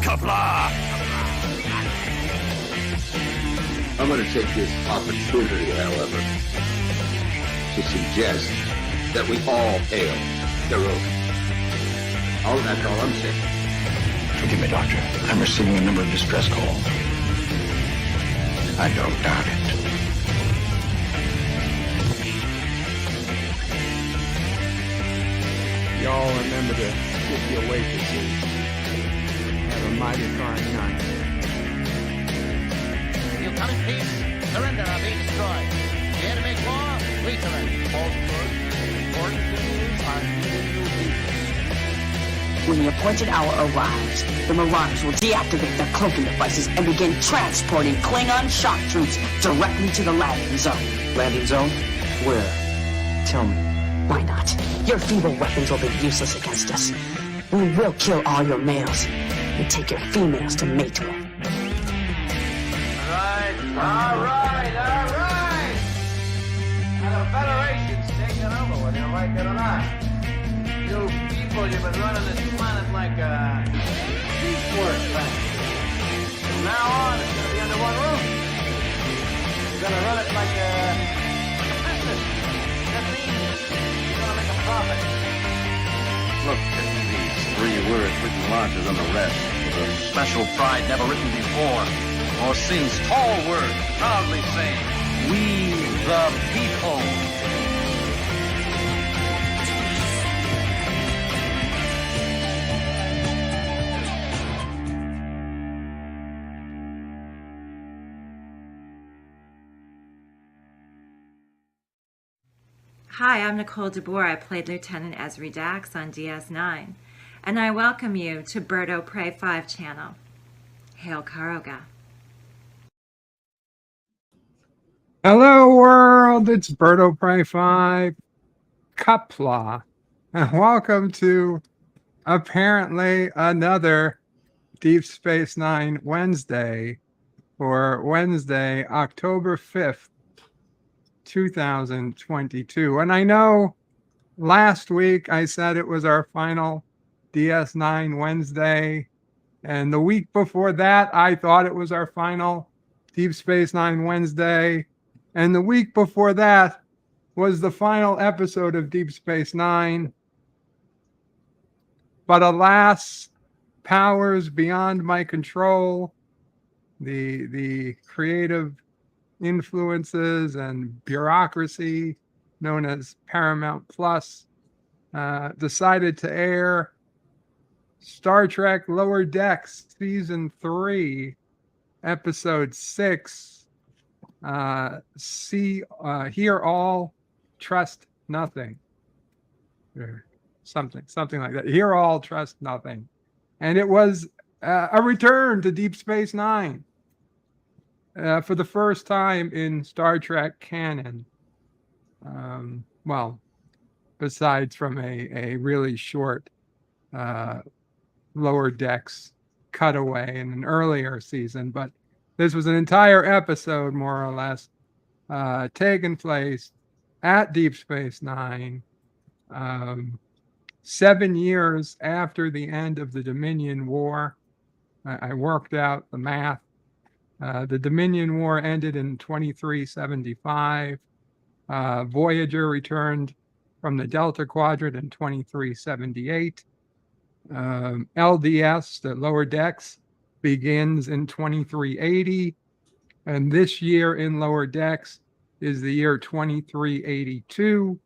Qapla! I'm going to take this opportunity, however, to suggest that we all hail heroic. Oh, that's all I'm saying. Forgive me, Doctor. I'm receiving a number of distress calls. I don't doubt it. Y'all remember to tip your waitresses. Have a mighty fine night. You come in peace, surrender or be destroyed. Dare to make war, we surrender. False good, important news are new people. When the appointed hour arrives, the Marauders will deactivate their cloaking devices and begin transporting Klingon shock troops directly to the landing zone. Landing zone? Where? Tell me. Why not? Your feeble weapons will be useless against us. We will kill all your males and take your females to mate with. All right. Now the Federation's taking over, whether you like it or not. You people, you've been running this planet like a piecework thing. From now on, it's going to be under one roof. You're going to run it like a business. That means you're going to make a profit. Look at these 3 words written larger than the rest. With a special pride never written before. Or sings tall words, proudly saying, "We the people." Hi, I'm Nicole DeBoer. I played Lieutenant Ezri Dax on DS9, and I welcome you to Bird O' Prey 5 channel. Hail Karoga. Hello, world. It's Bird O' Prey 5, Qapla, and welcome to apparently another Deep Space Nine Wednesday for Wednesday, October 5th, 2022. And I know last week I said it was our final DS9 Wednesday, and the week before that I thought it was our final Deep Space Nine Wednesday, and the week before that was the final episode of Deep Space Nine. But alas, powers beyond my control, the creative influences and bureaucracy known as Paramount Plus decided to air Star Trek Lower Decks Season 3, Episode 6, Hear All, Trust Nothing. Or something like that. Hear All, Trust Nothing. And it was a return to Deep Space Nine. For the first time in Star Trek canon. Well, besides from a really short Lower Decks cutaway in an earlier season, but this was an entire episode, more or less, taking place at Deep Space Nine, 7 years after the end of the Dominion War. I worked out the math. The Dominion War ended in 2375. Voyager returned from the Delta Quadrant in 2378. LDS, the Lower Decks, begins in 2380. And this year in Lower Decks is the year 2382.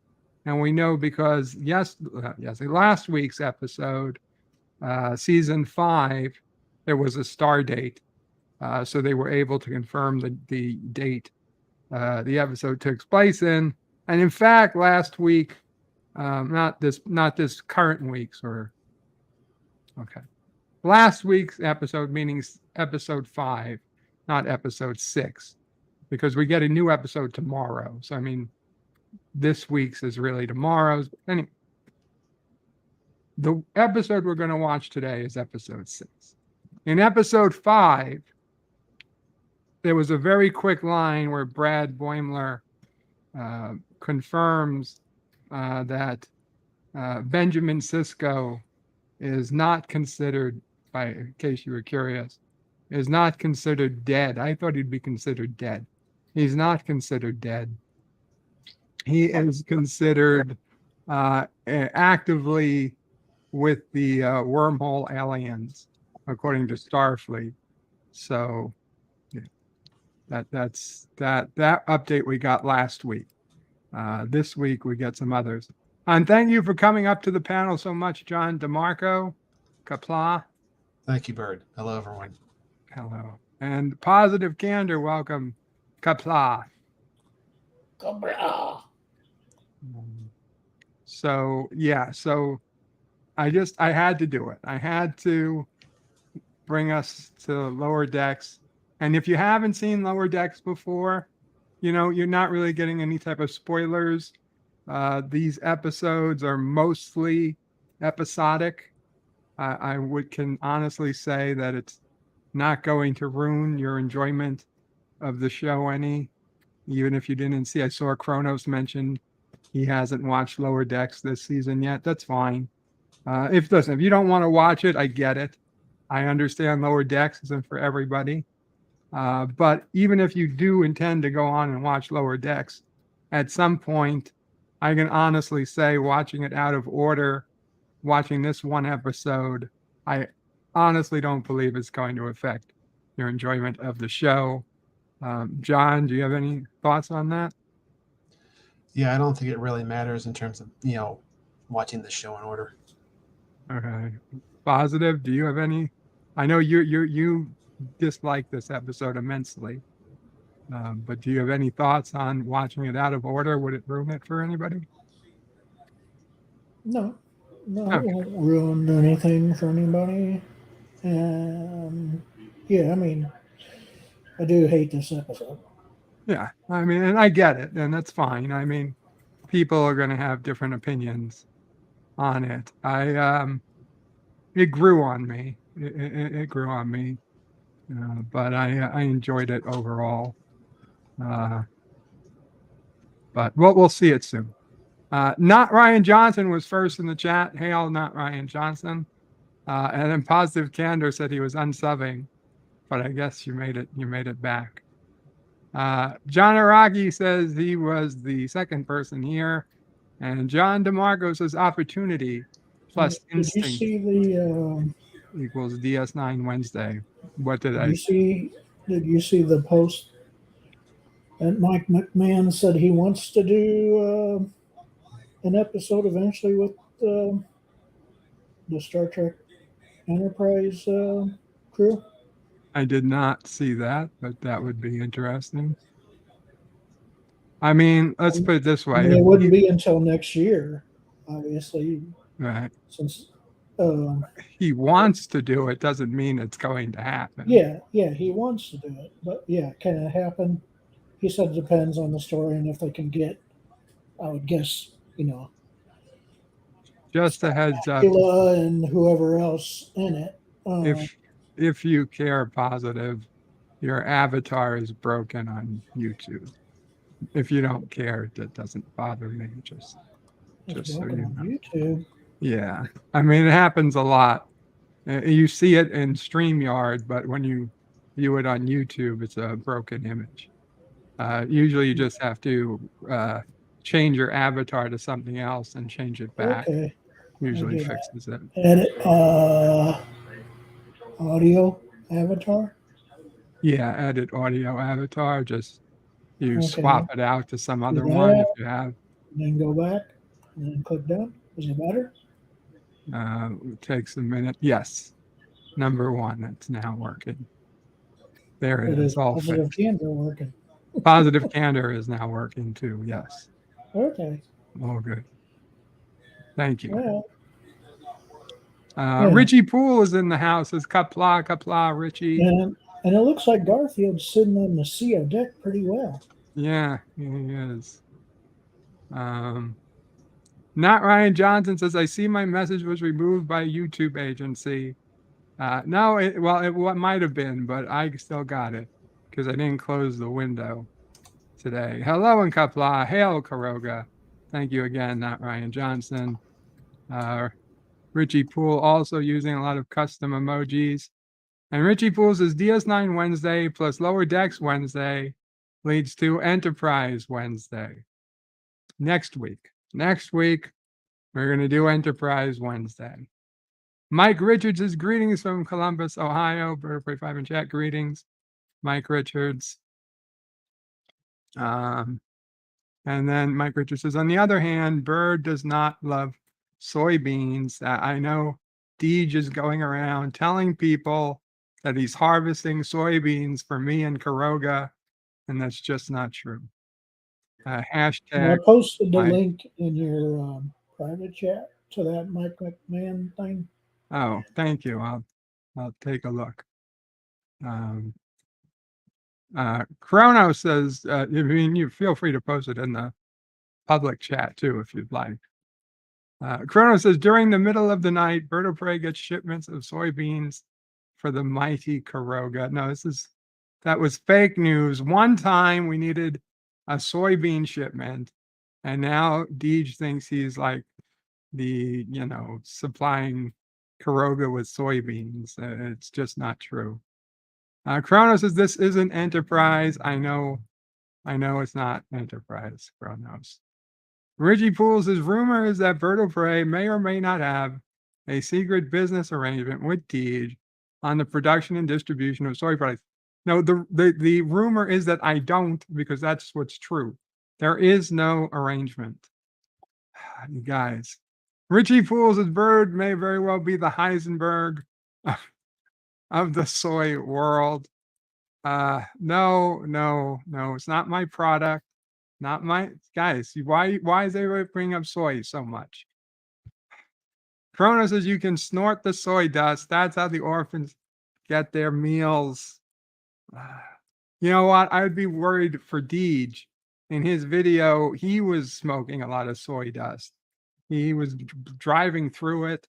And we know because last week's episode, season 5, there was a star date. So they were able to confirm the date the episode took place in. And in fact, last week, not this current week's last week's episode, meaning episode 5, not episode 6, because we get a new episode tomorrow. So, I mean, this week's is really tomorrow's. Anyway, the episode we're going to watch today is episode 6. In episode 5, there was a very quick line where Brad Boimler confirms that Benjamin Sisko is not considered, in case you were curious, is not considered dead. I thought he'd be considered dead. He's not considered dead. He is considered actively with the wormhole aliens, according to Starfleet. So yeah, that's that update we got last week. This week we get some others. And thank you for coming up to the panel so much, John DeMarco, Qapla. Thank you, Bird. Hello, everyone. Hello. And Positive Candor, welcome, Qapla. Qapla. So yeah, so I had to do it. I had to bring us to Lower Decks. And if you haven't seen Lower Decks before, you're not really getting any type of spoilers. These episodes are mostly episodic. I can honestly say that it's not going to ruin your enjoyment of the show any, even if you didn't see. I saw Kronos mentioned he hasn't watched Lower Decks this season yet. That's fine. If you don't want to watch it, I get it. I understand Lower Decks isn't for everybody. But even if you do intend to go on and watch Lower Decks, at some point, I can honestly say, watching it out of order, watching this one episode, I honestly don't believe it's going to affect your enjoyment of the show. John, do you have any thoughts on that? Yeah, I don't think it really matters in terms of, watching the show in order. Okay. Positive, do you have any? I know you dislike this episode immensely, but do you have any thoughts on watching it out of order? Would it ruin it for anybody? No, Okay. it won't ruin anything for anybody. Yeah, I mean, I do hate this episode. Yeah, I mean, and I get it, and that's fine. I mean, people are going to have different opinions on it. It grew on me. It grew on me, but I enjoyed it overall. But we'll see it soon. Not Ryan Johnson was first in the chat. Hail, not Ryan Johnson. And then Positive Candor said he was unsubbing, but I guess you made it back. John Araki says he was the second person here, and John DeMarco says opportunity plus instinct Did you see the equals DS9 Wednesday. What did I? Did you see the post that Mike McMahon said he wants to do an episode eventually with the Star Trek Enterprise crew? I did not see that, but that would be interesting. I mean, let's put it this way. I mean, it wouldn't be until next year, obviously. Right. Since he wants to do it doesn't mean it's going to happen. Yeah, he wants to do it. But yeah, can it happen? He said it depends on the story and if they can get, I would guess, just a heads up. And whoever else in it. If you care, Positive, your avatar is broken on YouTube. If you don't care, that doesn't bother me. Just so you know. YouTube. Yeah, I mean, it happens a lot. You see it in StreamYard, but when you view it on YouTube, it's a broken image. Usually you just have to change your avatar to something else and change it back. Okay. Usually fixes it. Edit audio avatar? Yeah, edit audio avatar. Just you swap it out to some other one if you have. And then go back and then click done. Is it better? It takes a minute. Yes. Number one, it's now working. There it is. All Positive fixed. Candor working. Positive Candor is now working too. Yes. Okay. All good. Thank you. Well, Richie Poole is in the house. Is Qapla, Richie. And it looks like Garfield's sitting on the CO deck pretty well. Yeah, he is. Not Ryan Johnson says, I see my message was removed by YouTube agency. No, it might have been, but I still got it because I didn't close the window today. Hello, and Qapla. Hail, Karoga. Thank you again, not Ryan Johnson. Richie Poole also using a lot of custom emojis. And Richie Poole says DS9 Wednesday plus Lower Decks Wednesday leads to Enterprise Wednesday. Next week, we're going to do Enterprise Wednesday. Mike Richards is greetings from Columbus, Ohio. Bird Prey 5 in chat, greetings. Mike Richards. And then Mike Richards says, on the other hand, Bird does not love soybeans. I know Deej is going around telling people that he's harvesting soybeans for me and Karoga, and that's just not true. I Hashtag. posted the link in your private chat to that Mike McMahon thing. Oh, thank you. I'll take a look. Chrono says, I mean, you feel free to post it in the public chat too, if you'd like. Chrono says, during the middle of the night, Bird of Prey gets shipments of soybeans for the mighty Karoga. No, that was fake news. One time we needed a soybean shipment, and now Deej thinks he's like the, supplying Karoga with soybeans. It's just not true. Chrono says, this isn't Enterprise. I know it's not Enterprise, Chronos. Richie Poole says, rumor is that Bird of Prey may or may not have a secret business arrangement with Deej on the production and distribution of soy products. No, the rumor is that I don't, because that's what's true. There is no arrangement. You guys. Richie Poole says, Bird may very well be the Heisenberg of the soy world. No, it's not my product. Not my guys. Why is everybody bringing up soy so much? Chrono says you can snort the soy dust. That's how the orphans get their meals. You know what? I would be worried for Deej. In his video, he was smoking a lot of soy dust. He was driving through it.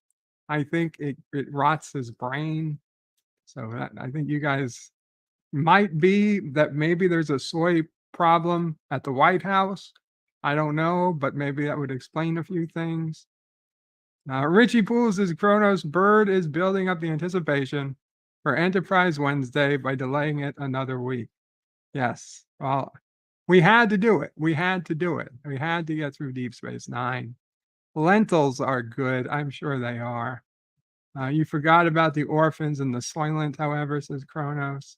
I think it rots his brain. So I think you guys might be that maybe there's a soy problem at the White House. I don't know, but maybe that would explain a few things. Richie Poole says Chronos Bird is building up the anticipation for Enterprise Wednesday by delaying it another week. Yes, well, we had to do it. We had to get through Deep Space Nine. Lentils are good. I'm sure they are. You forgot about the orphans and the Soylent, however, says Chronos.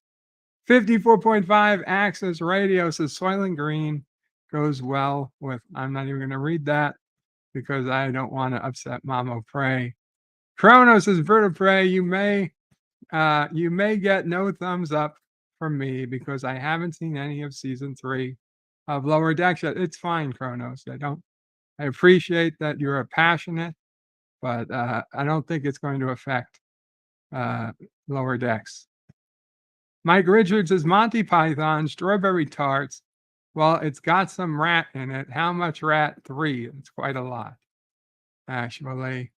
54.5 Access Radio says Soylent Green goes well with, I'm not even going to read that because I don't want to upset Mamo Prey. Chronos says Bird of Prey, you may get no thumbs up from me because I haven't seen any of season 3 of Lower Decks yet. It's fine, Chronos. I appreciate that you're passionate, but I don't think it's going to affect Lower Decks. Mike Richards says Monty Python strawberry tarts. Well, it's got some rat in it. How much rat? 3. It's quite a lot, actually.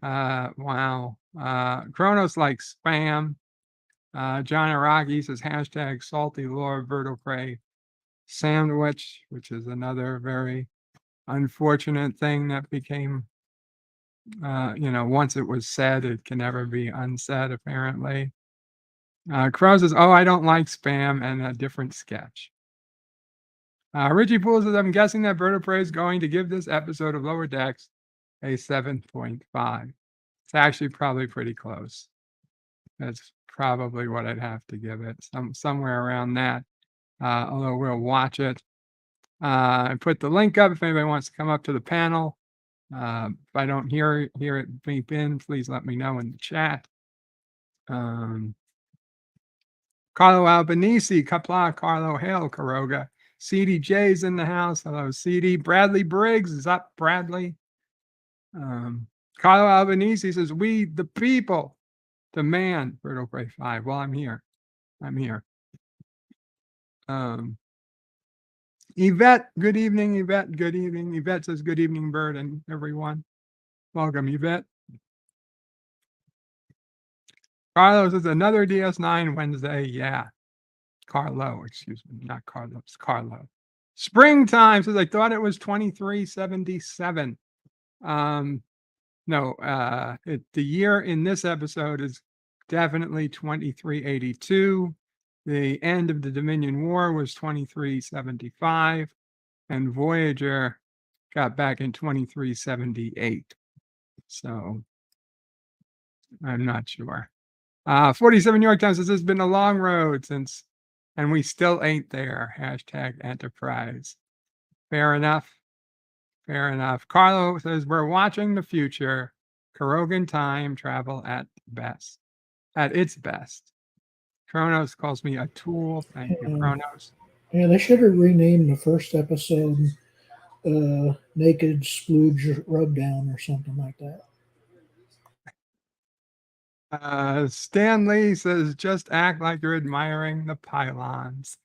Wow. Kronos likes spam. John Araki says hashtag salty Lord Bird of Prey sandwich, which is another very unfortunate thing that became, once it was said, it can never be unsaid, apparently. Crow says, oh, I don't like spam, and a different sketch. Richie Poole says, I'm guessing that Bird of Prey is going to give this episode of Lower Decks a 7.5. It's actually probably pretty close. That's probably what I'd have to give it, somewhere around that, although we'll watch it. I put the link up if anybody wants to come up to the panel. If I don't hear it beep in, please let me know in the chat. Carlo Albanese, Qapla, Carlo, hail, Karoga. CDJ's in the house. Hello, CD. Bradley Briggs is up, Bradley. Carlo Albanese says, we, the people, demand Bird of Prey 5. Well, I'm here. Yvette, good evening, Yvette. Good evening. Yvette says, good evening, Bird and everyone. Welcome, Yvette. Carlos says, another DS9 Wednesday. Yeah. Carlo, excuse me, not Carlos, Carlo. Springtime says, I thought it was 2377. No, the year in this episode is definitely 2382. The end of the Dominion War was 2375, and Voyager got back in 2378. So I'm not sure. 47 New York Times says, it's been a long road since, and we still ain't there. Hashtag Enterprise. Fair enough. Fair enough. Carlo says, we're watching the future. Kurogan time travel at its best. Kronos calls me a tool. Thank you, Kronos. Yeah, they should have renamed the first episode Naked Splooge Rubdown or something like that. Stan Lee says, just act like you're admiring the pylons.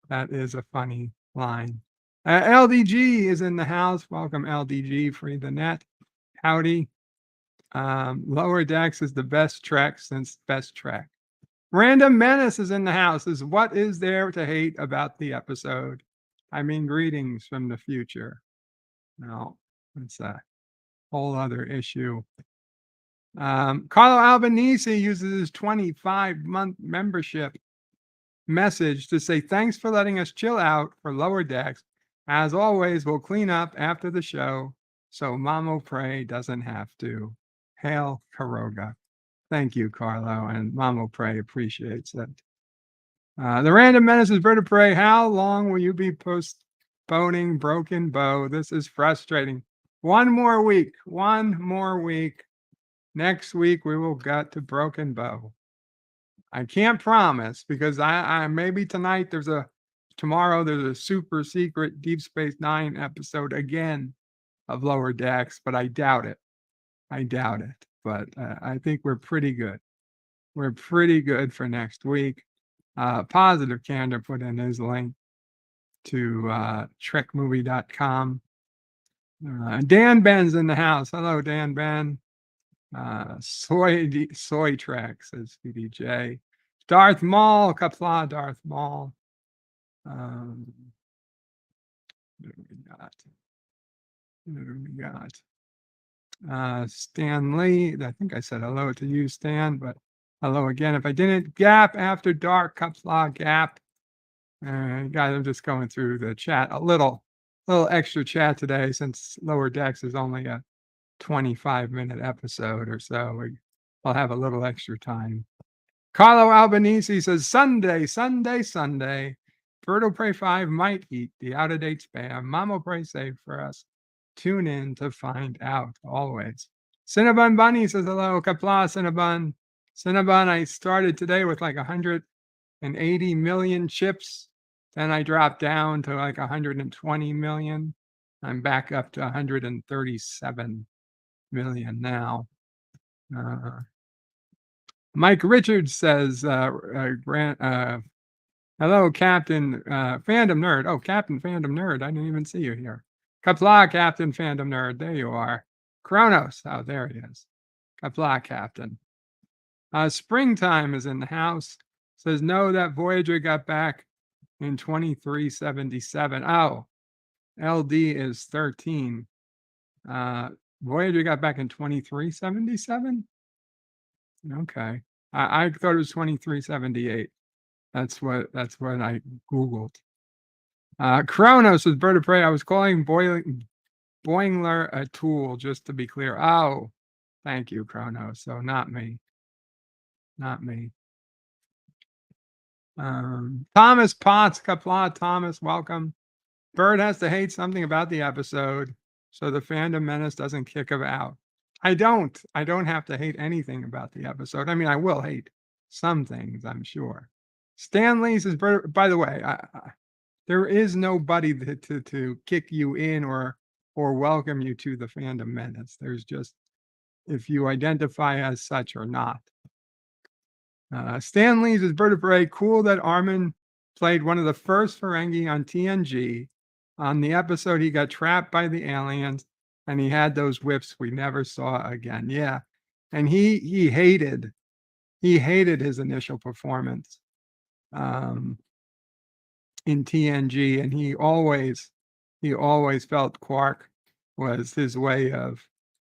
That is a funny line. LDG is in the house. Welcome, LDG. Free the net. Howdy. Lower Decks is the best Trek since Best Trek. Random Menace is in the house. What is there to hate about the episode? I mean, greetings from the future. No, it's a whole other issue. Carlo Albanese uses his 25-month membership message to say thanks for letting us chill out for Lower Decks. As always, we'll clean up after the show so Mamo Prey doesn't have to. Hail Karoga. Thank you, Carlo, and Mamo Prey appreciates it. The Random Menace is Vertebrae. How long will you be postponing Broken Bow? This is frustrating. One more week. Next week, we will get to Broken Bow. I can't promise because I maybe tonight tomorrow there's a super secret Deep Space Nine episode again of Lower Decks, but I doubt it. But I think we're pretty good. We're pretty good for next week. Positive Candor put in his link to trekmovie.com. Dan Ben's in the house. Hello, Dan Ben. Soy Trek, says CDJ. Darth Maul, Qapla Darth Maul. What do we got? Stan Lee. I think I said hello to you, Stan, but hello again. If I didn't, Gap After Dark, Qapla Gap. Guys, I'm just going through the chat. A little extra chat today since Lower Decks is only a 25-minute episode or so. I'll have a little extra time. Carlo Albanese says, Sunday. Birdo Prey 5 might eat the out-of-date spam. Mamo Prey saved for us. Tune in to find out, always. Cinnabon Bunny says, hello, Qapla, Cinnabon. Cinnabon, I started today with like 180 million chips. Then I dropped down to like 120 million. I'm back up to 137 million now. Mike Richards says, hello, Captain Fandom Nerd. Oh, Captain Fandom Nerd. I didn't even see you here. Qapla, Captain Fandom Nerd. There you are. Kronos. Oh, there he is. Qapla, Captain. Springtime is in the house. Says, no, that Voyager got back in 2377. Oh, LD is 13. Voyager got back in 2377? Okay. I thought it was 2378. That's what I Googled. Kronos is Bird of Prey. I was calling Boingler a tool, just to be clear. Oh, thank you, Kronos. So not me. Thomas Potts, Qapla, Thomas, welcome. Bird has to hate something about the episode so the Fandom Menace doesn't kick him out. I don't have to hate anything about the episode. I mean, I will hate some things, I'm sure. Stanley says, by the way, there is nobody to kick you in or welcome you to the Fandom Menace. There's just if you identify as such or not. Stan Lee says, Bird of Prey, cool that Armin played one of the first Ferengi on TNG. On the episode, he got trapped by the aliens, and he had those whips we never saw again. Yeah, and he hated his initial performance in TNG, and he always felt Quark was his way of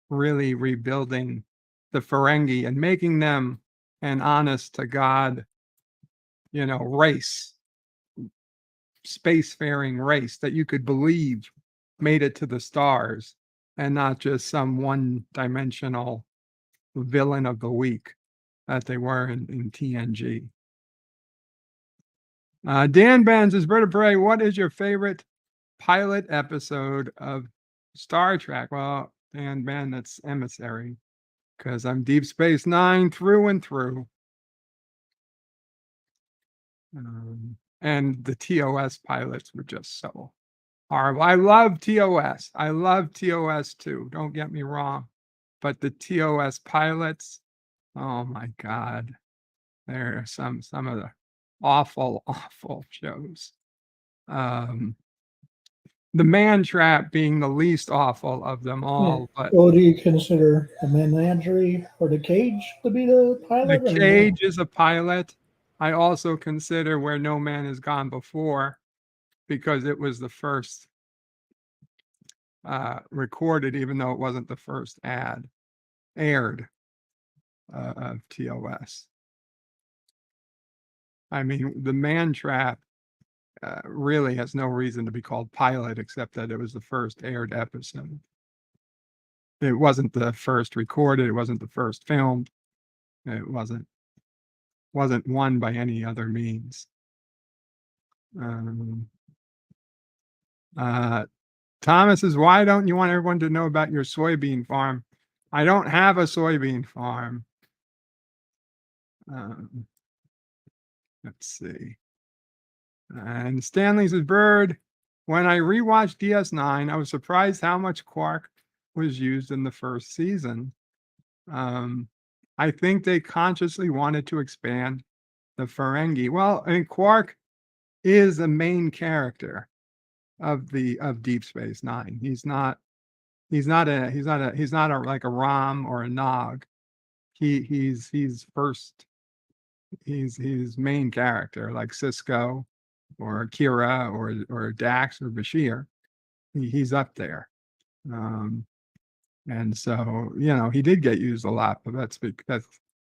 really rebuilding the Ferengi and making them an honest to God, race, spacefaring race that you could believe made it to the stars and not just some one-dimensional villain of the week that they were in TNG. Dan Ben says, Bird of Prey, what is your favorite pilot episode of Star Trek? Well, Dan Ben, that's Emissary, because I'm Deep Space Nine through and through. And the TOS pilots were just so horrible. I love TOS. I love TOS too. Don't get me wrong. But the TOS pilots, oh my God. There are some of the awful, awful shows. The Man Trap being the least awful of them all. But well, do you consider the Menagerie or the Cage to be the pilot? The Cage is a pilot. I also consider Where No Man Has Gone Before, because it was the first recorded, even though it wasn't the first aired of TOS. I mean, the Man Trap really has no reason to be called pilot, except that it was the first aired episode. It wasn't the first recorded. It wasn't the first filmed. It wasn't won by any other means. Thomas says, why don't you want everyone to know about your soybean farm? I don't have a soybean farm. Let's see. And Stanley says, Bird, when I rewatched DS9, I was surprised how much Quark was used in the first season. I think they consciously wanted to expand the Ferengi. Well, I mean, Quark is the main character of Deep Space Nine. He's not like a Rom or a Nog. He's main character, like Cisco or Kira or Dax or Bashir. He's up there. And so, he did get used a lot, but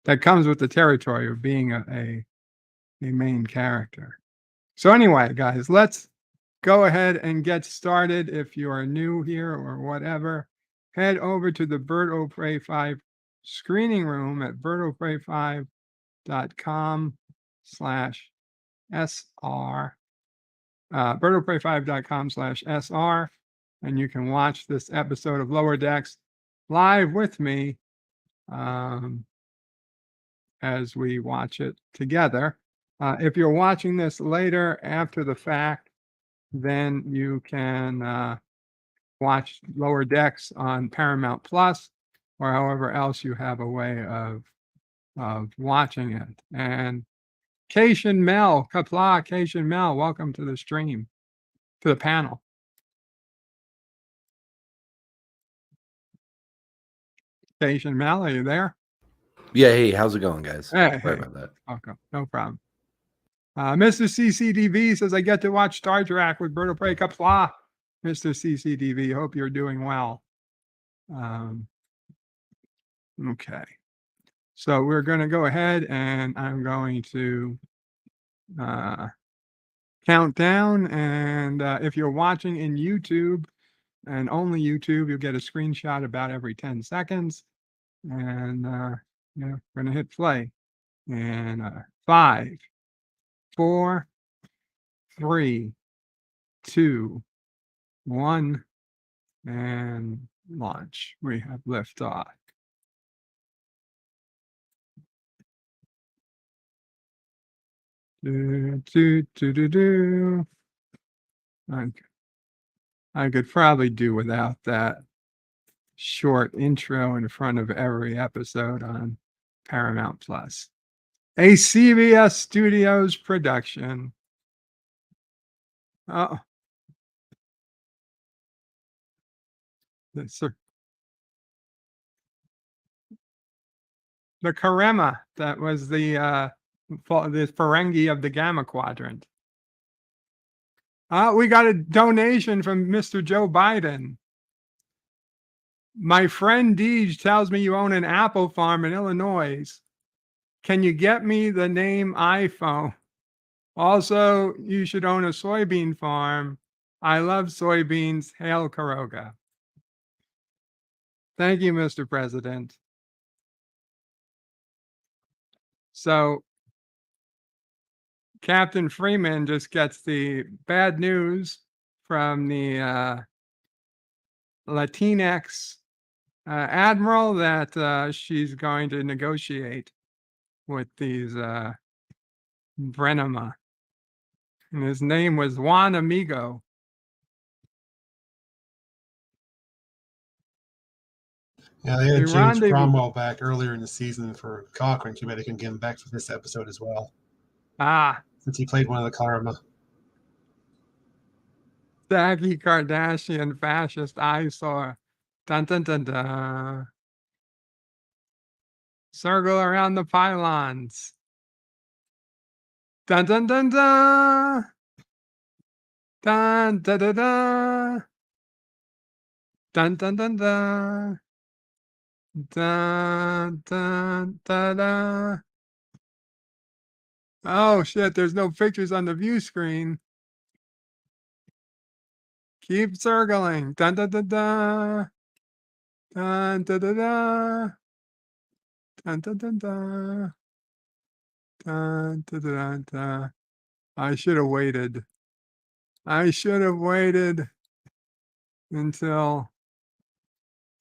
that comes with the territory of being a main character. So anyway, guys, let's go ahead and get started. If you are new here or whatever, head over to the Bird of Prey 5 screening room at birdofprey5.com/SR. birdofprey5.com/SR. And you can watch this episode of Lower Decks live with me as we watch it together. If you're watching this later after the fact, then you can watch Lower Decks on Paramount Plus or however else you have a way of watching it. And Qapla Mel, welcome to the stream, to the panel. Mel, are you there? Yeah, hey, how's it going, guys? Hey, Sorry about that. Okay, no problem. Mr. CCDV says, I get to watch Star Trek with Bird of Prey Qapla. Mr. CCDV, hope you're doing well. Okay. So we're going to go ahead and I'm going to count down. And if you're watching in YouTube and only YouTube, you'll get a screenshot about every 10 seconds. And we're going to hit play. And 5, 4, 3, 2, 1, and launch. We have liftoff. I could probably do without that short intro in front of every episode on Paramount Plus. A CBS Studios production. Oh. The Karema, that was the Ferengi of the Gamma Quadrant. We got a donation from Mr. Joe Biden. My friend Deej tells me you own an apple farm in Illinois. Can you get me the name iPhone? Also, you should own a soybean farm. I love soybeans. Hail Karoga. Thank you, Mr. President. So Captain Freeman just gets the bad news from the Latinx admiral that she's going to negotiate with these Brenema. And his name was Juan Amigo. Yeah, they The had James rendezvous. Cromwell back earlier in the season for Cochrane. Too bad they couldn't get him back for this episode as well, Ah, since he played one of the Karma. Saggy Kardashian fascist eyesore. Dun dun dun dun. Circle around the pylons. Dun dun dun dun. Dun dun dun dun. Dun dun dun dun. Dun dun dun dun. Oh shit, there's no pictures on the view screen. Keep circling. Dun dun dun dun. Dun dun dun dun. Dun dun dun dun. Dun dun dun dun. I should have waited. I should have waited until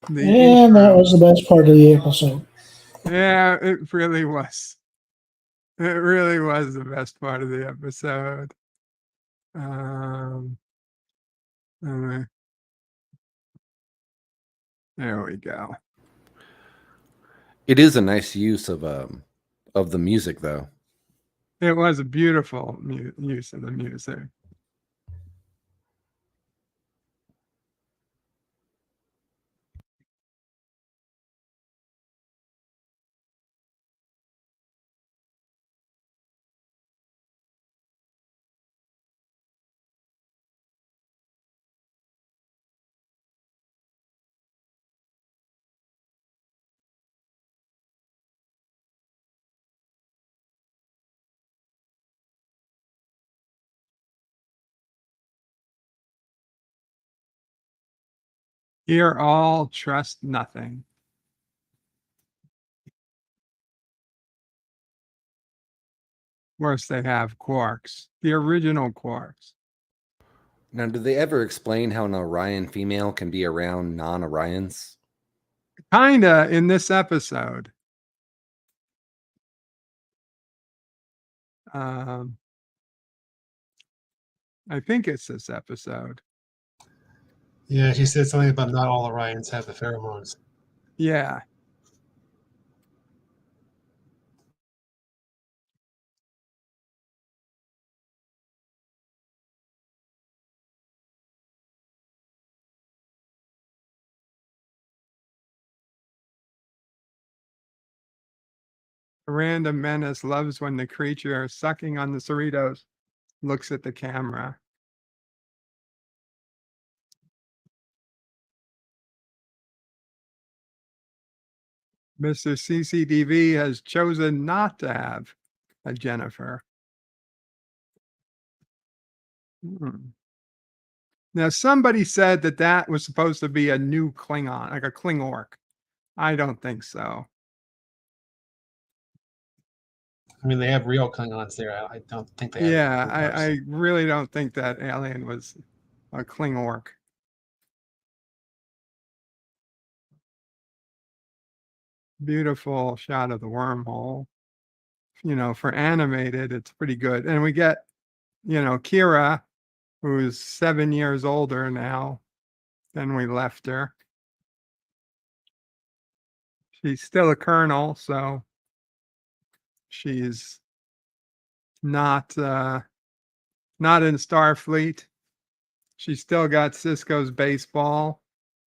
the And that intro. was the best part of the episode. Yeah, it really was. It really was the best part of the episode. Anyway. There we go. It is a nice use of the music, though. It was a beautiful use of the music. Hear all, trust nothing. Of course, they have quarks, the original quarks. Now, did they ever explain how an Orion female can be around non-Orions? Kinda in this episode. I think it's this episode. Yeah, she said something about not all Orions have the pheromones. Yeah. A random menace loves when the creature sucking on the Cerritos looks at the camera. Mr. CCTV has chosen not to have a Jennifer. Now, somebody said that that was supposed to be a new Klingon, like a Klingork. I don't think so. I mean, they have real Klingons there. I don't think they have. Yeah, I really don't think that alien was a Klingork. Beautiful shot of the wormhole. You know, for animated, it's pretty good. And we get, Kira, who's 7 years older now than we left her. She's still a colonel, so she's not in Starfleet. She still got Cisco's baseball,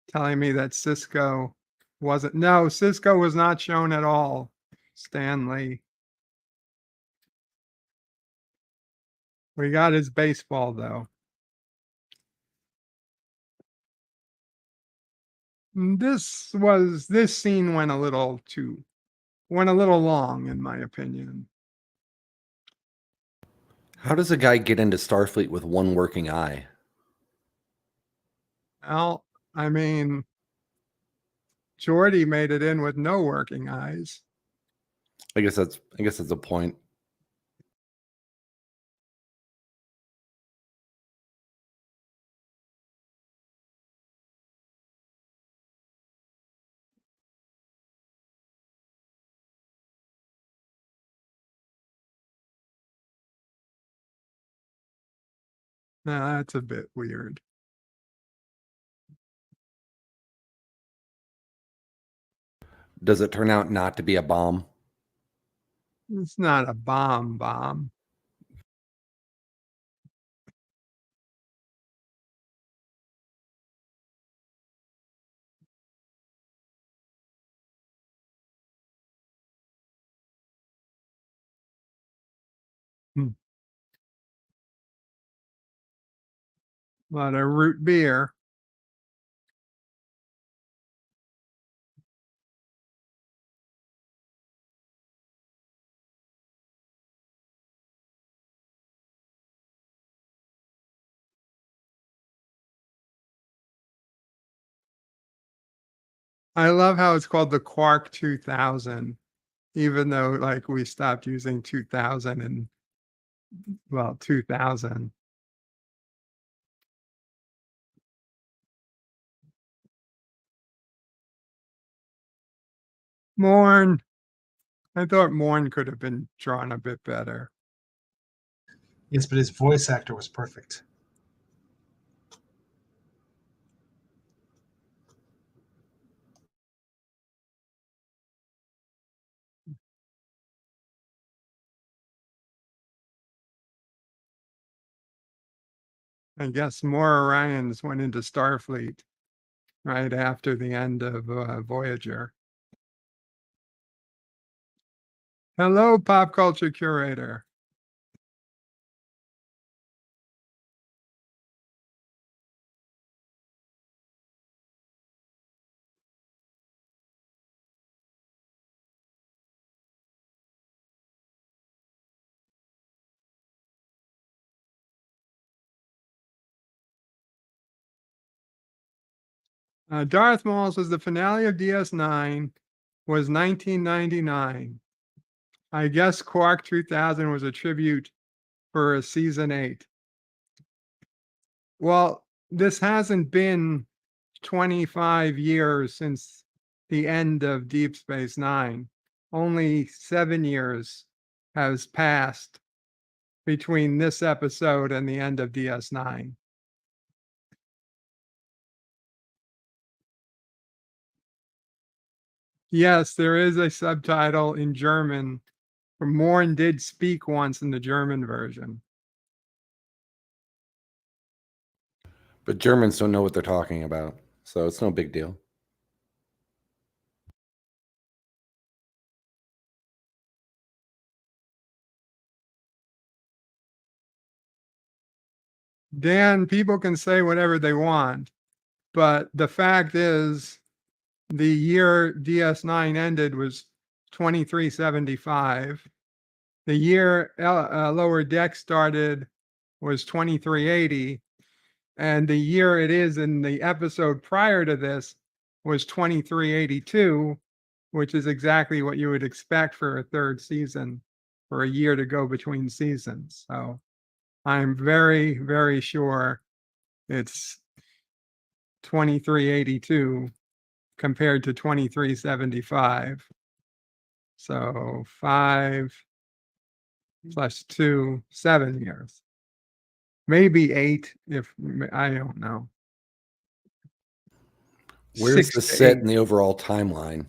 telling me that Cisco wasn't. No, Cisco was not shown at all. Stanley. We got his baseball though. This scene went a little long, in my opinion. How does a guy get into Starfleet with one working eye? Well, I mean, Geordi made it in with no working eyes. I guess that's a point. Nah, that's a bit weird. Does it turn out not to be a bomb? It's not a bomb. Hmm. A lot of root beer. I love how it's called the Quark 2000, even though like we stopped using 2000 and 2000. Morn. I thought Morn could have been drawn a bit better. Yes, but his voice actor was perfect. I guess more Orions went into Starfleet right after the end of Voyager. Hello, pop culture curator. Darth Maul says the finale of DS9 was 1999. I guess Quark 2000 was a tribute for a season 8. Well, this hasn't been 25 years since the end of Deep Space Nine. Only 7 years has passed between this episode and the end of DS9. Yes, there is a subtitle in German. Morn did speak once in the German version. But Germans don't know what they're talking about, so it's no big deal. Dan, people can say whatever they want, but the fact is the year DS9 ended was 2375. The year Lower Deck started was 2380. And the year it is in the episode prior to this was 2382, which is exactly what you would expect for a third season, for a year to go between seasons. So I'm very, very sure it's 2382 compared to 2375. So 5 plus 2, 7 years. Maybe 8 if I don't know. Where's 6 the to set 8. in the overall timeline?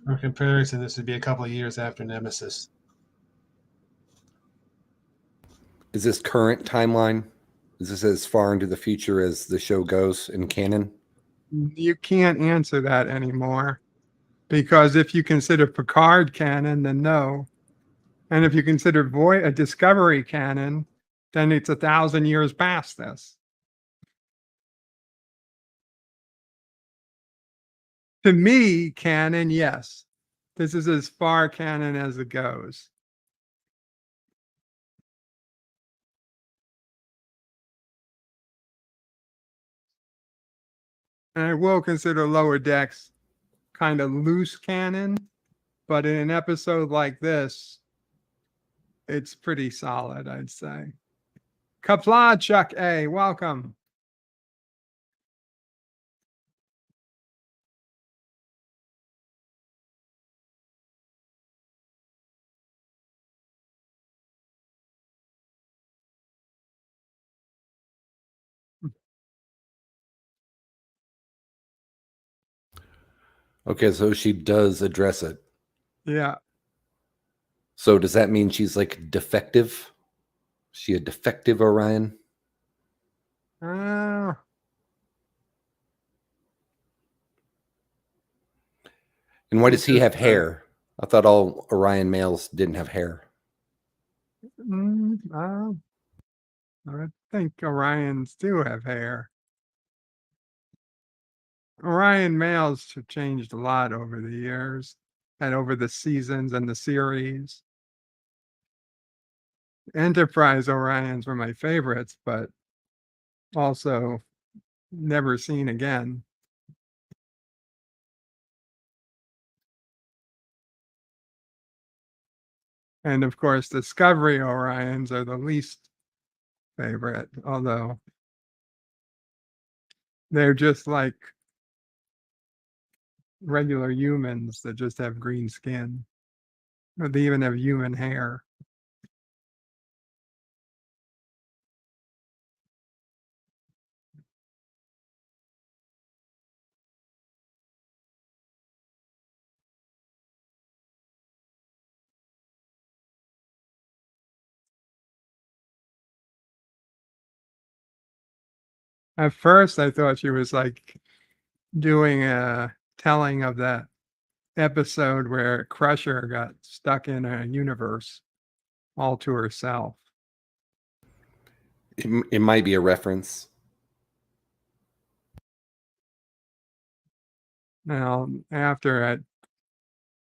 For comparison, this would be a couple of years after Nemesis. Is this current timeline? Is this as far into the future as the show goes in canon? You can't answer that anymore because if you consider Picard canon, then no. And if you consider a Discovery canon, then it's 1,000 years past this. To me, canon, yes. This is as far canon as it goes. And I will consider Lower Decks kind of loose canon, but in an episode like this, it's pretty solid, I'd say. Qapla Chuck A, welcome. Okay, so she does address it. Yeah. So does that mean she's like defective? She a defective Orion? Uh, And why does he have just, hair? I thought all Orion males didn't have hair. I think Orions do have hair. Orion males have changed a lot over the years and over the seasons and the series. Enterprise Orions were my favorites, but also never seen again. And of course, Discovery Orions are the least favorite, although they're just like regular humans that just have green skin. Or they even have human hair. At first, I thought she was like doing a telling of that episode where Crusher got stuck in a universe all to herself. It might be a reference. Now, after it,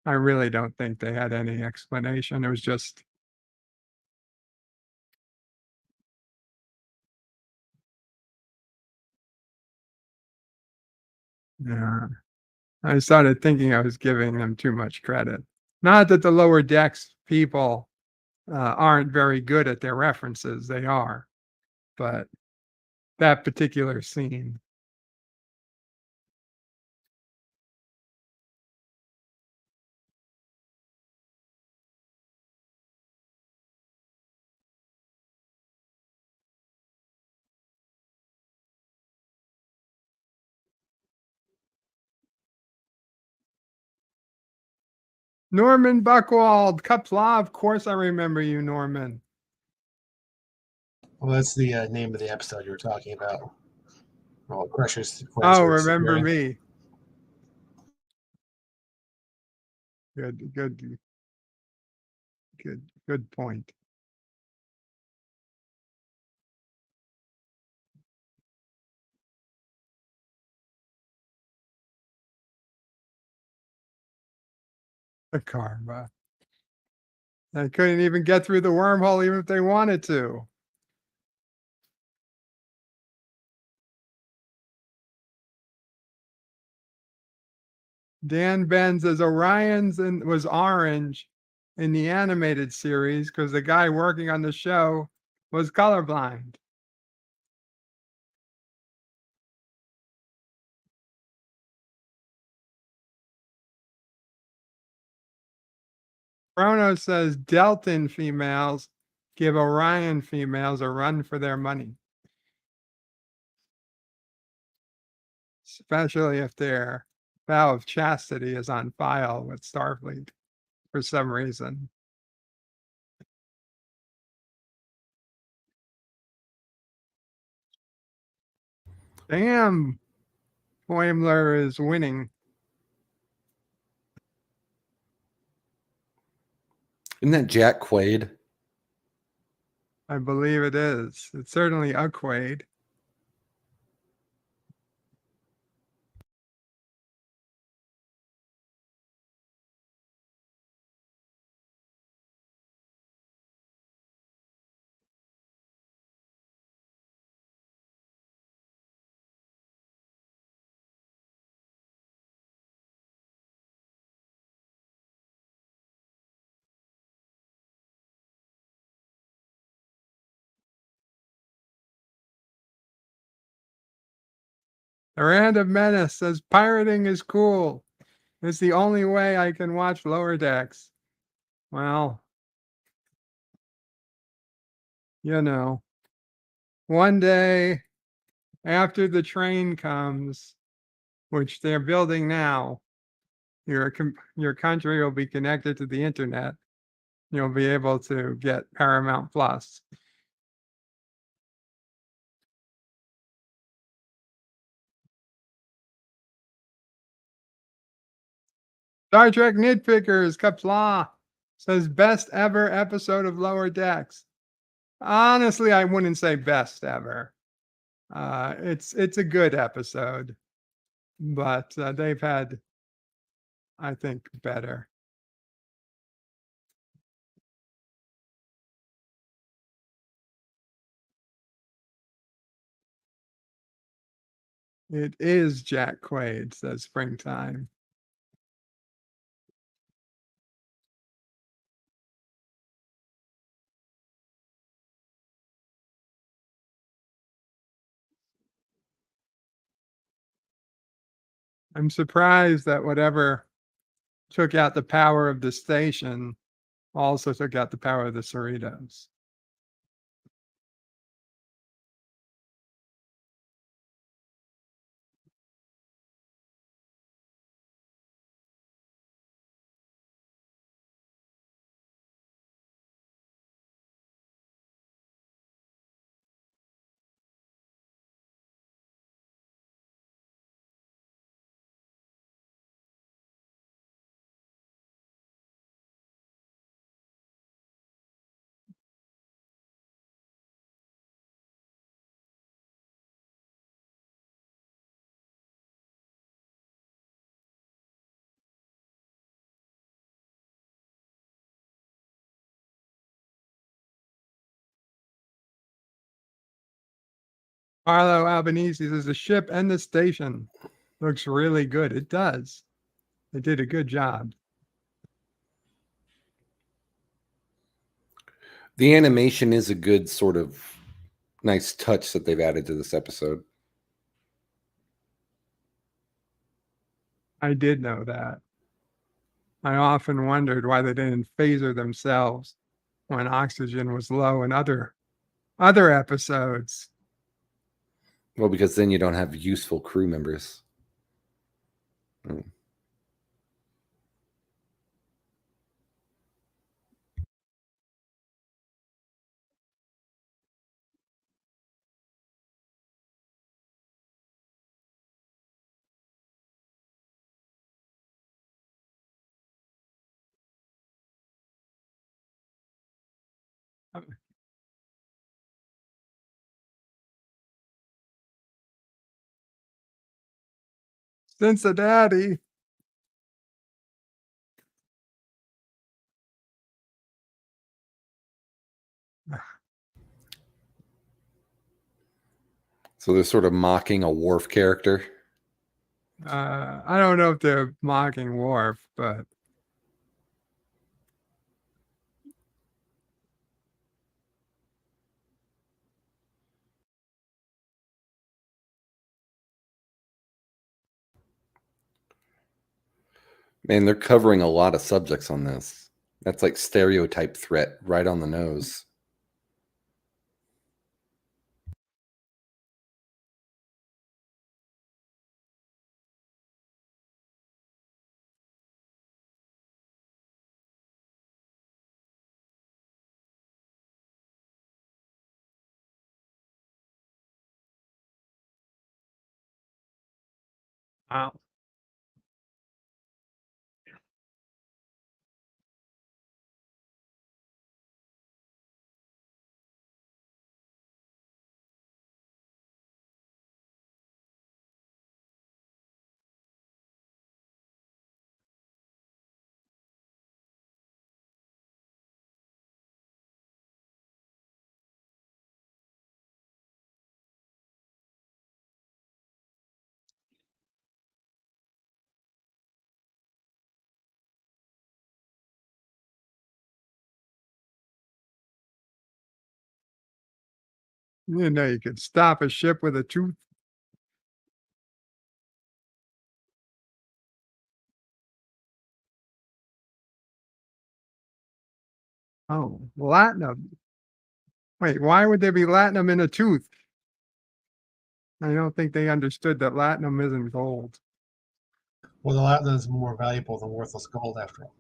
I really don't think they had any explanation. It was just yeah. I started thinking I was giving them too much credit. Not that the Lower Decks people aren't very good at their references, they are, but that particular scene. Norman Buckwald, Qapla', of course I remember you, Norman. Well, that's the name of the episode you were talking about. Well, Crusher's friends Oh, were remember disappearing. me. Good point. The karma. They couldn't even get through the wormhole even if they wanted to. Dan Ben says Orion's was orange in the animated series because the guy working on the show was colorblind. Chrono says Deltan females give Orion females a run for their money. Especially if their vow of chastity is on file with Starfleet for some reason. Damn, Boimler is winning. Isn't that Jack Quaid? I believe it is. It's certainly a Quaid. The Random Menace says pirating is cool. It's the only way I can watch Lower Decks. Well, you know, one day after the train comes, which they're building now, your country will be connected to the internet. You'll be able to get Paramount Plus. Star Trek Nitpickers, Qapla says best ever episode of Lower Decks. Honestly, I wouldn't say best ever. It's a good episode, but they've had, I think, better. It is Jack Quaid, says Springtime. I'm surprised that whatever took out the power of the station also took out the power of the Cerritos. Arlo Albanese says the ship and the station looks really good. It does. They did a good job. The animation is a good sort of nice touch that they've added to this episode. I did know that. I often wondered why they didn't phaser themselves when oxygen was low in other episodes. Well, because then you don't have useful crew members. Cincinnati. So they're sort of mocking a Worf character. I don't know if they're mocking Worf, but Man, they're covering a lot of subjects on this. That's like stereotype threat right on the nose. wow. You know, you could stop a ship with a tooth. Oh, latinum. Wait, why would there be latinum in a tooth? I don't think they understood that latinum isn't gold. Well, the latinum is more valuable than worthless gold, after all.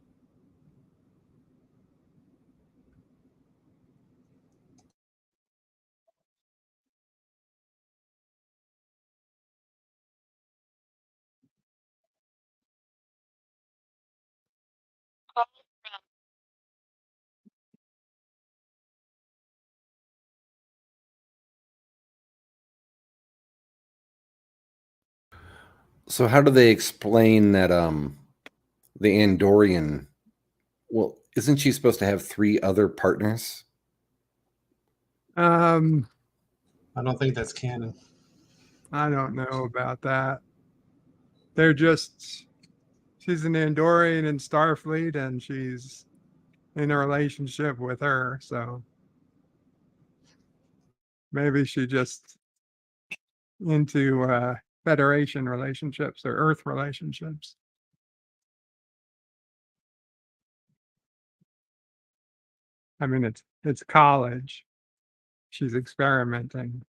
So how do they explain that the Andorian, well, isn't she supposed to have 3 other partners? Um, I don't think that's canon. I don't know about that. They're just, she's an Andorian in Starfleet and she's in a relationship with her, so maybe she just into Federation relationships or Earth relationships. I mean, it's college. She's experimenting.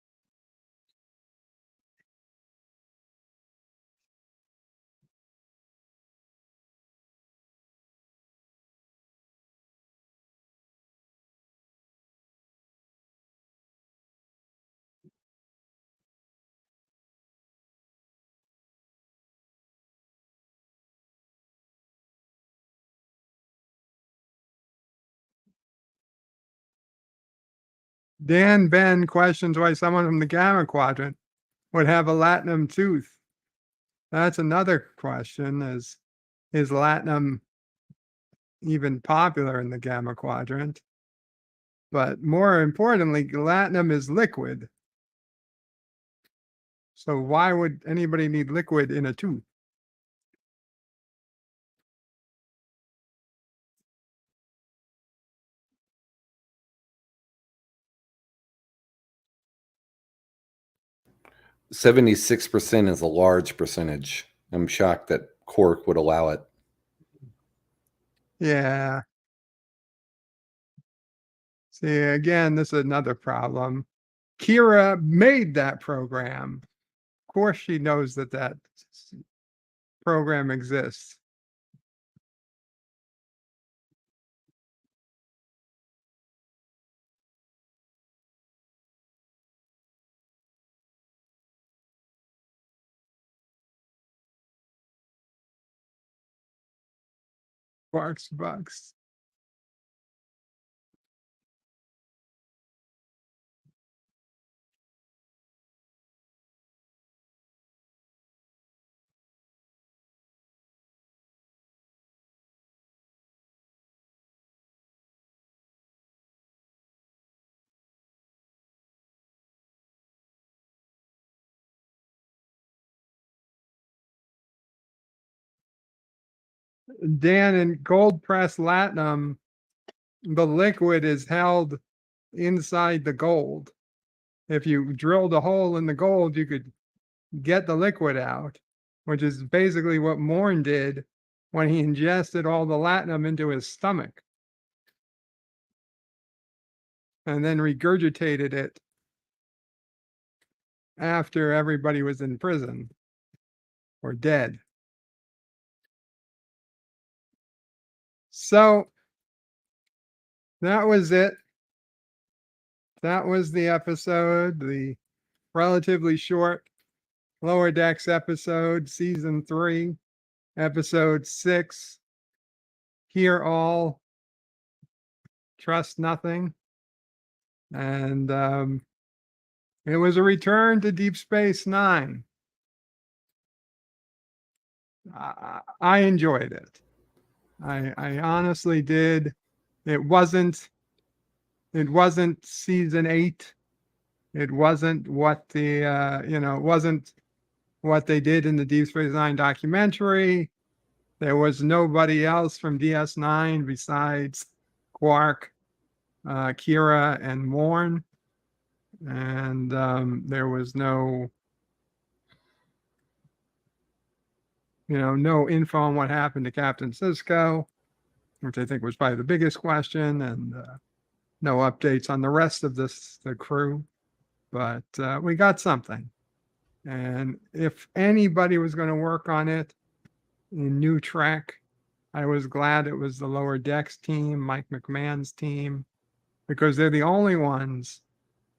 Dan Ben questions why someone from the Gamma Quadrant would have a latinum tooth. That's another question. Is latinum even popular in the Gamma Quadrant? But more importantly, latinum is liquid. So why would anybody need liquid in a tooth? %76% is a large percentage. I'm shocked that Cork would allow it. Yeah. See, again, this is another problem. Kira made that program. Of course, she knows that that program exists. Quarks bucks. Dan, in gold pressed latinum, the liquid is held inside the gold. If you drilled a hole in the gold, you could get the liquid out, which is basically what Morn did when he ingested all the latinum into his stomach and then regurgitated it after everybody was in prison or dead. So that was it. That was the episode, the relatively short Lower Decks episode, season 3, episode 6. Hear all, trust nothing. And it was a return to Deep Space Nine. I enjoyed it. I honestly did. It wasn't season 8. It wasn't what the it wasn't what they did in the Deep Space Nine documentary. There was nobody else from DS9 besides Quark, Kira, and Morn. and there was no, no info on what happened to Captain Sisko, which I think was probably the biggest question, and no updates on the rest of the crew. But we got something. And if anybody was going to work on it in New Trek, I was glad it was the Lower Decks team, Mike McMahon's team, because they're the only ones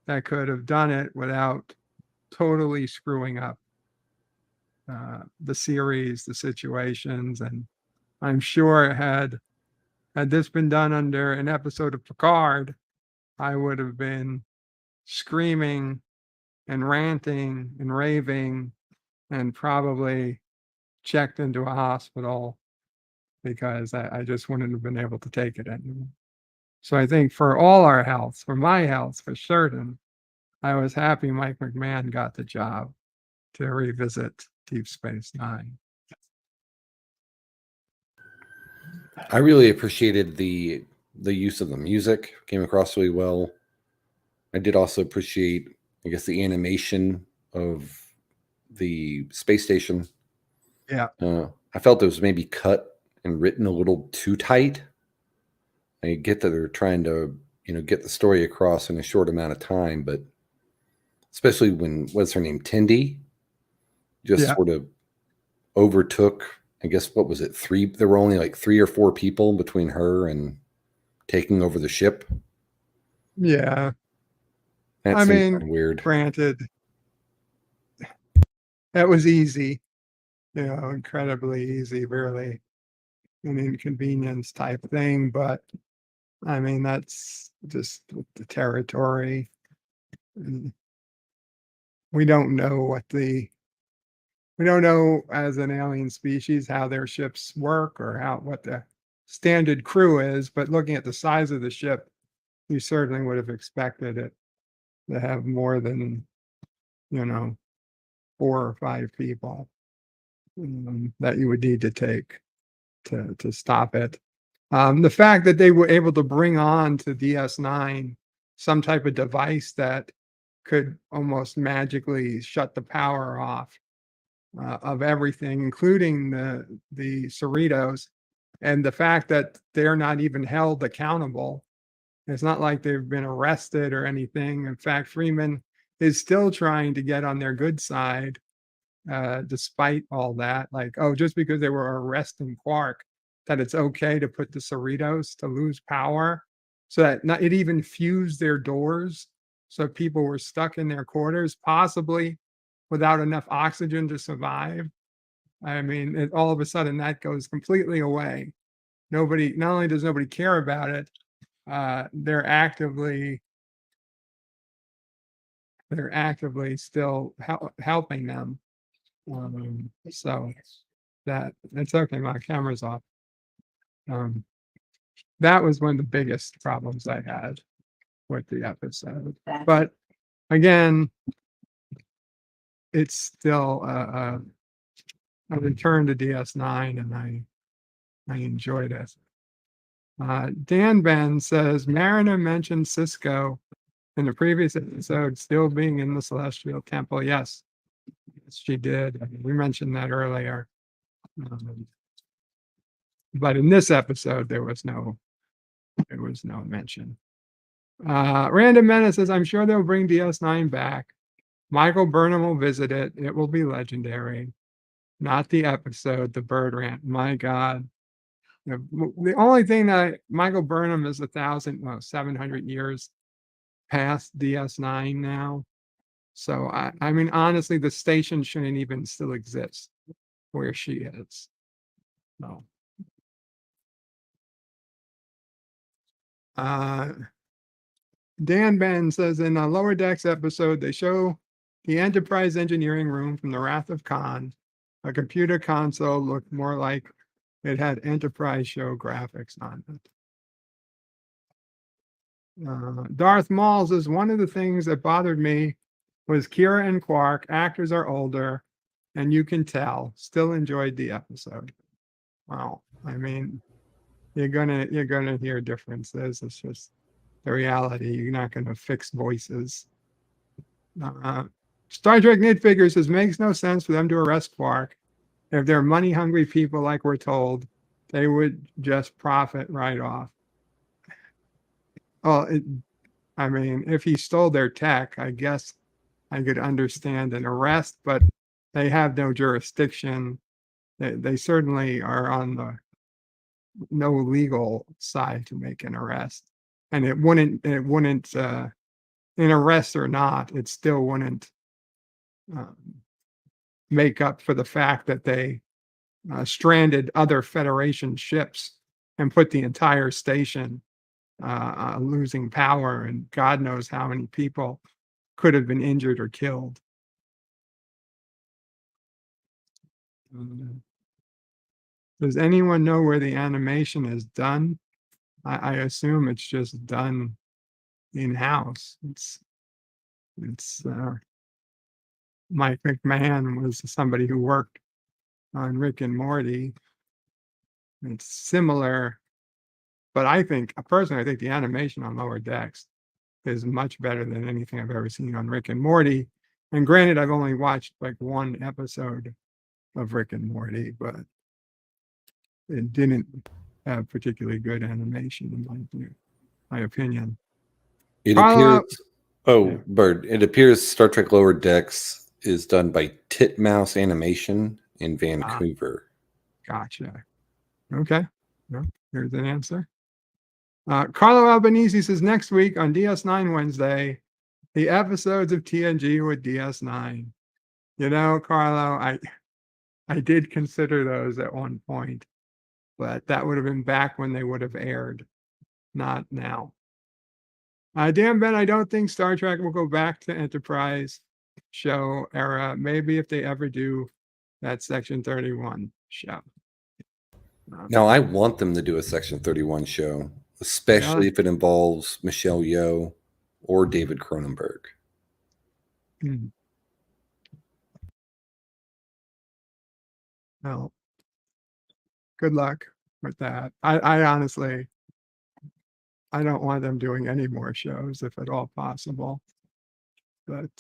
that could have done it without totally screwing up the series, the situations. And I'm sure had this been done under an episode of Picard, I would have been screaming and ranting and raving and probably checked into a hospital because I just wouldn't have been able to take it anymore. So I think for all our health, for my health, for certain, I was happy Mike McMahon got the job to revisit Deep Space Nine. I really appreciated the use of the music, came across really well. I did also appreciate, I guess, the animation of the space station. Yeah. I felt it was maybe cut and written a little too tight. I get that they're trying to, get the story across in a short amount of time, but especially when, what's her name, Tindy, just sort of overtook, I guess, what was it, there were only like 3 or 4 people between her and taking over the ship. Yeah. That seemed weird. Granted, that was easy, incredibly easy, really an inconvenience type thing. But I mean, that's just the territory. And we don't know as an alien species how their ships work or what the standard crew is. But looking at the size of the ship, you certainly would have expected it to have more than, 4 or 5 people that you would need to take to stop it. The fact that they were able to bring on to DS9 some type of device that could almost magically shut the power off of everything, including the Cerritos, and the fact that they're not even held accountable. It's not like they've been arrested or anything. In fact, Freeman is still trying to get on their good side, despite all that. Like, just because they were arresting Quark, that it's okay to put the Cerritos to lose power, so that it even fused their doors, so people were stuck in their quarters, possibly without enough oxygen to survive. I mean, all of a sudden that goes completely away. Not only does nobody care about it, they're actively still helping them. So that's okay. My camera's off. That was one of the biggest problems I had with the episode. But again, it's still a return to DS9, and I enjoyed it. Dan Ben says Mariner mentioned Sisko in the previous episode still being in the Celestial Temple. Yes, she did. We mentioned that earlier. But in this episode, there was no mention. Random Menace says, I'm sure they'll bring DS9 back. Michael Burnham will visit it. It will be legendary. Not the episode, the bird rant. My God. The only thing that Michael Burnham is 700 years past DS9 now. So, I mean, honestly, the station shouldn't even still exist where she is. No. Dan Ben says in a Lower Decks episode, they show the Enterprise engineering room from the Wrath of Khan. A computer console looked more like it had Enterprise show graphics on it. Darth Maul says one of the things that bothered me was Kira and Quark. Actors are older, and you can tell. Still enjoyed the episode. Wow, I mean, you're gonna hear differences. It's just the reality. You're not gonna fix voices. Star Trek Nitfigure says makes no sense for them to arrest Quark. If they're money hungry people, like we're told, they would just profit right off. Well, I mean, if he stole their tech, I guess I could understand an arrest, but they have no jurisdiction. They certainly are on the no legal side to make an arrest, and it wouldn't an arrest or not, it still wouldn't um, make up for the fact that they stranded other Federation ships and put the entire station losing power, and God knows how many people could have been injured or killed. Does anyone know where the animation is done? I assume it's just done in-house. It's Mike McMahon was somebody who worked on Rick and Morty. It's similar, but I think personally, I think the animation on Lower Decks is much better than anything I've ever seen on Rick and Morty. And granted, I've only watched like one episode of Rick and Morty, but it didn't have particularly good animation in my opinion. It appears. Oh, Bird. It appears Star Trek Lower Decks is done by Titmouse Animation in Vancouver. Gotcha. Okay. Well, here's an answer. Carlo Albanese says next week on DS9 Wednesday, the episodes of TNG with DS9. You know, Carlo, I did consider those at one point, but that would have been back when they would have aired, not now. Dan Ben, I don't think Star Trek will go back to Enterprise show era. Maybe if they ever do that Section 31 show. Now, I want them to do a Section 31 show, especially if it involves Michelle Yeoh or David Cronenberg. Well, good luck with that. I honestly, I don't want them doing any more shows if at all possible. But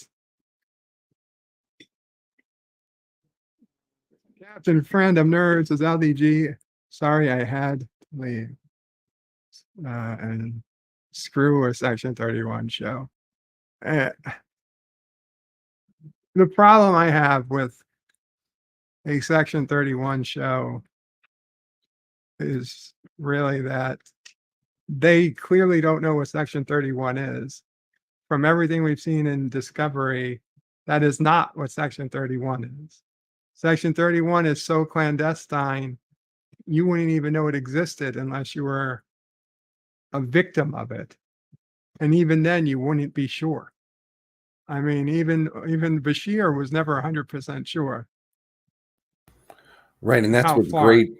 Captain Friend of Nerds is LDG. Sorry, I had to leave. And screw a Section 31 show. The problem I have with a Section 31 show is really that they clearly don't know what Section 31 is. From everything we've seen in Discovery, that is not what Section 31 is. Section 31 is so clandestine, you wouldn't even know it existed unless you were a victim of it. And even then, you wouldn't be sure. I mean, even Bashir was never 100% sure. Right, and that's what's great.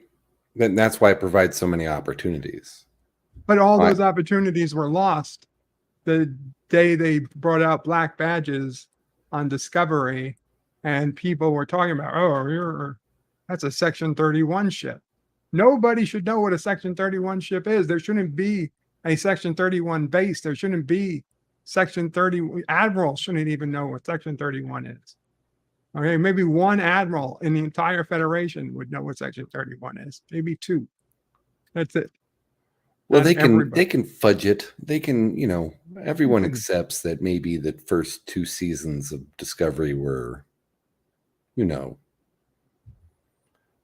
That's why it provides so many opportunities. But all those opportunities were lost the day they brought out black badges on Discovery, and people were talking about, oh, that's a Section 31 ship. Nobody should know what a Section 31 ship is. There shouldn't be a Section 31 base. There shouldn't be Section 30. Admirals shouldn't even know what Section 31 is. Okay, maybe one admiral in the entire Federation would know what Section 31 is. Maybe two. That's it. Well, they can fudge it. They can, everyone accepts that maybe the first 2 seasons of Discovery were,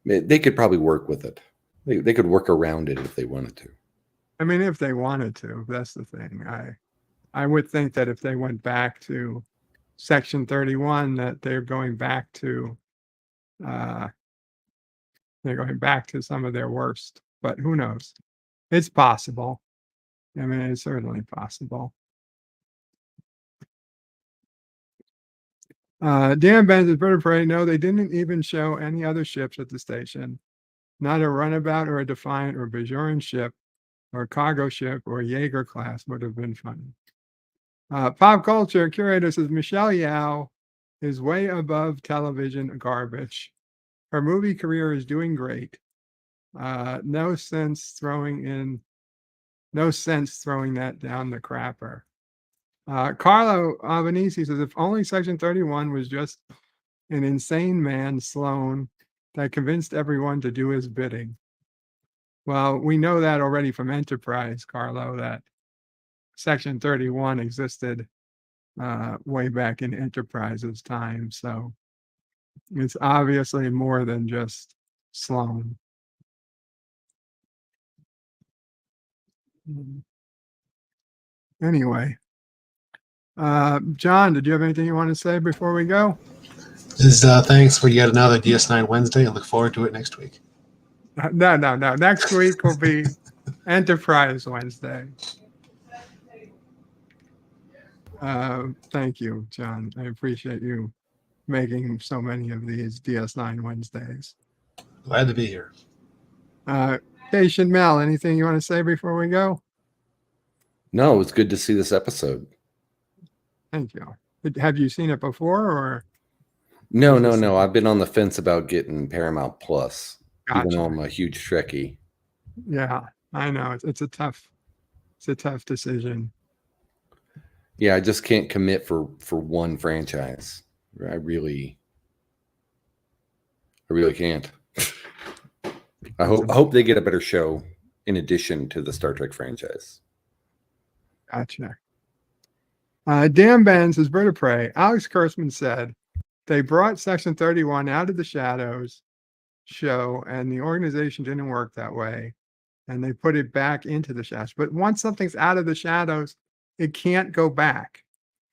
they could probably work with it. They could work around it if they wanted to. I mean, if they wanted to, that's the thing. I would think that if they went back to Section 31, that they're going back to some of their worst. But who knows? It's possible. I mean, it's certainly possible. Dan Ben's Bird of Prey. No, they didn't even show any other ships at the station. Not a runabout or a Defiant or Bajoran ship or a cargo ship or a Jaeger class would have been funny. Pop culture curator says Michelle Yeoh is way above television garbage. Her movie career is doing great. No sense throwing that down the crapper. Carlo Albanese says, if only Section 31 was just an insane man, Sloan, that convinced everyone to do his bidding. Well, we know that already from Enterprise, Carlo, that Section 31 existed way back in Enterprise's time. So it's obviously more than just Sloan. Anyway, John, did you have anything you want to say before we go? Just thanks for yet another DS9 Wednesday. I look forward to it next week. No. Next week will be Enterprise Wednesday. Thank you, John. I appreciate you making so many of these DS9 Wednesdays. Glad to be here. Station Mel, anything you want to say before we go? No, it's good to see this episode. Thank you. Have you seen it before, or? No. I've been on the fence about getting Paramount Plus, even Gotcha. though I'm a huge Trekkie. Yeah, I know. It's a tough decision. Yeah, I just can't commit for one franchise. I really can't. I hope they get a better show in addition to the Star Trek franchise. Gotcha. Dan Ben says, Bird of Prey. Alex Kurtzman said they brought Section 31 out of the shadows show, and the organization didn't work that way, and they put it back into the shadows. But once something's out of the shadows, it can't go back.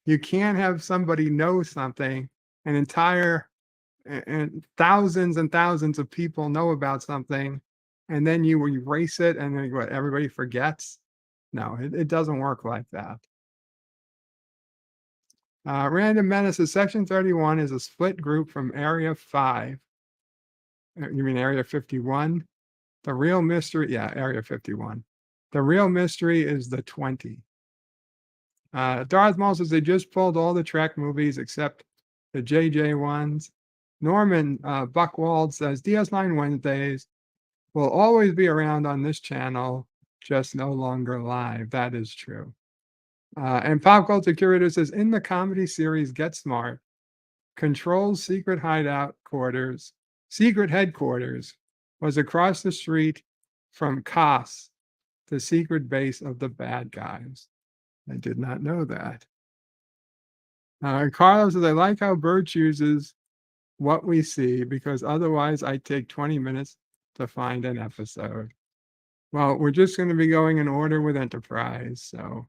You can't have somebody know something, an entire and thousands of people know about something, and then you erase it, and then what, everybody forgets? No, it doesn't work like that. Random Menace says Section 31 is a split group from Area 5. You mean Area 51? The real mystery, yeah, Area 51. The real mystery is the 20. Darth Maul says they just pulled all the Trek movies except the JJ ones. Norman Buckwald says DS9 Wednesdays will always be around on this channel, just no longer live. That is true. And Pop Culture Curator says, in the comedy series Get Smart, Control's secret headquarters was across the street from COS, the secret base of the bad guys. I did not know that. Carlos says, I like how Bird chooses what we see, because otherwise I take 20 minutes to find an episode. Well, we're just going to be going in order with Enterprise, so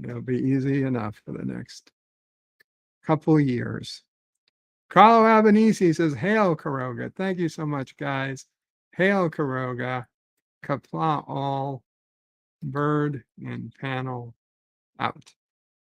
it'll be easy enough for the next couple years. Carlo Albanese says, Hail Karoga. Thank you so much, guys. Hail Karoga. Qapla All, Bird and Panel out.